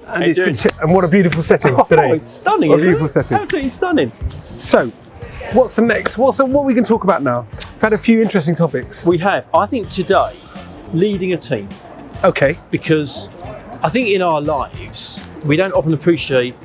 And it's good and what a beautiful setting today. It's stunning. What a beautiful setting. Absolutely stunning. So, what's the next? What we can talk about now? We've had a few interesting topics. We have. I think today, leading a team. Okay. Because I think in our lives, we don't often appreciate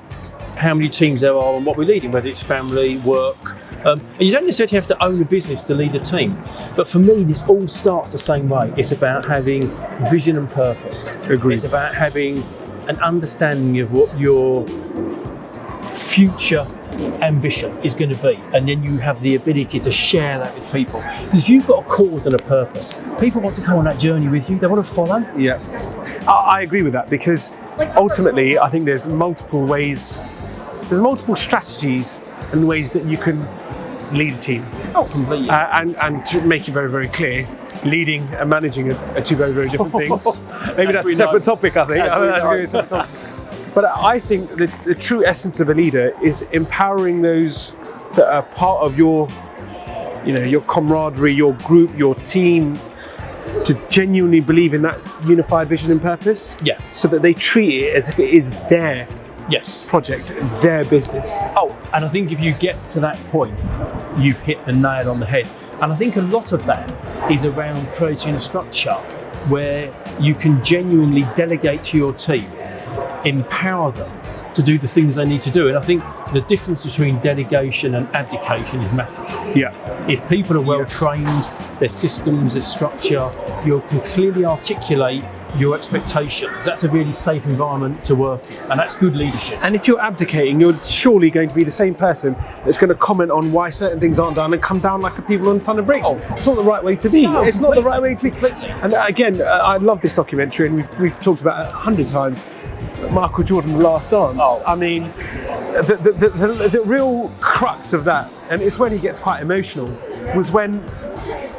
how many teams there are and what we're leading, whether it's family, work. And you don't necessarily have to own a business to lead a team. But for me, this all starts the same way. It's about having vision and purpose. Agreed. It's about having an understanding of what your future ambition is going to be, and then you have the ability to share that with people. Because if you've got a cause and a purpose, people want to come on that journey with you. They want to follow. Yeah, I agree with that, because ultimately I think there's multiple ways, there's multiple strategies and ways that you can lead a team. Oh, completely. And to make it very, very clear, leading and managing are two very, very different things. Maybe that's a separate topic, I think. That's going to be a separate topic. But I think that the true essence of a leader is empowering those that are part of your camaraderie, your group, your team, to genuinely believe in that unified vision and purpose. Yeah. So that they treat it as if it is their project, their business. Oh, and I think if you get to that point, you've hit the nail on the head. And I think a lot of that is around creating a structure where you can genuinely delegate to your team, empower them to do the things they need to do. And I think the difference between delegation and abdication is massive. Yeah. If people are well trained, their systems, their structure, you can clearly articulate your expectations. That's a really safe environment to work in, and that's good leadership. And if you're abdicating, you're surely going to be the same person that's going to comment on why certain things aren't done and come down like a people on a ton of bricks. Oh. It's not the right way to be. No, it's not the right way to be. Completely. And again, I love this documentary, and we've talked about it 100 times. Michael Jordan, The Last Dance. Oh. I mean, the real crux of that, and it's when he gets quite emotional, was when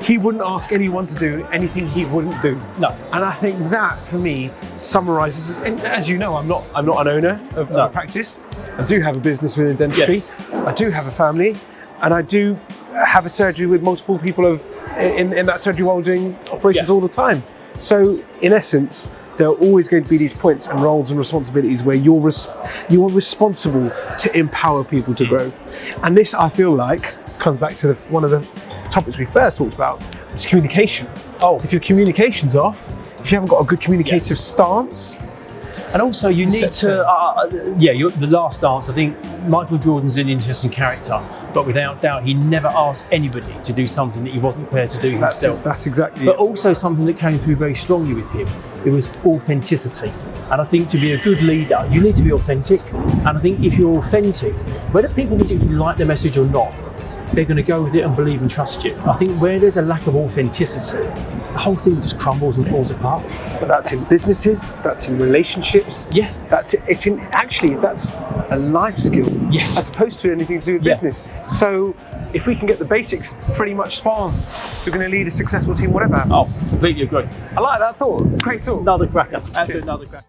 he wouldn't ask anyone to do anything he wouldn't do. No. And I think that, for me, summarizes. And as you know, I'm not an owner of a practice. I do have a business within dentistry. Yes. I do have a family, and I do have a surgery with multiple people in that surgery while doing operations all the time. So, in essence, there are always going to be these points and roles and responsibilities where you're responsible to empower people to grow. And this, I feel like, comes back to one of the topics we first talked about, which is communication. Oh, if your communication's off, if you haven't got a good communicative stance. And also you need to, The Last Dance, I think Michael Jordan's an interesting character, but without doubt he never asked anybody to do something that he wasn't prepared to do himself. That's exactly But it. also something that came through very strongly with him, it was authenticity. And I think to be a good leader, you need to be authentic. And I think if you're authentic, whether people particularly like the message or not, they're going to go with it and believe and trust you. I think where there's a lack of authenticity, the whole thing just crumbles and falls apart. But that's in businesses, that's in relationships. Yeah. That's a life skill. Yes. As opposed to anything to do with business. So if we can get the basics pretty much spot on, you're going to lead a successful team, whatever happens. Oh, completely agree. I like that thought. Great talk. Another cracker. Absolutely another cracker.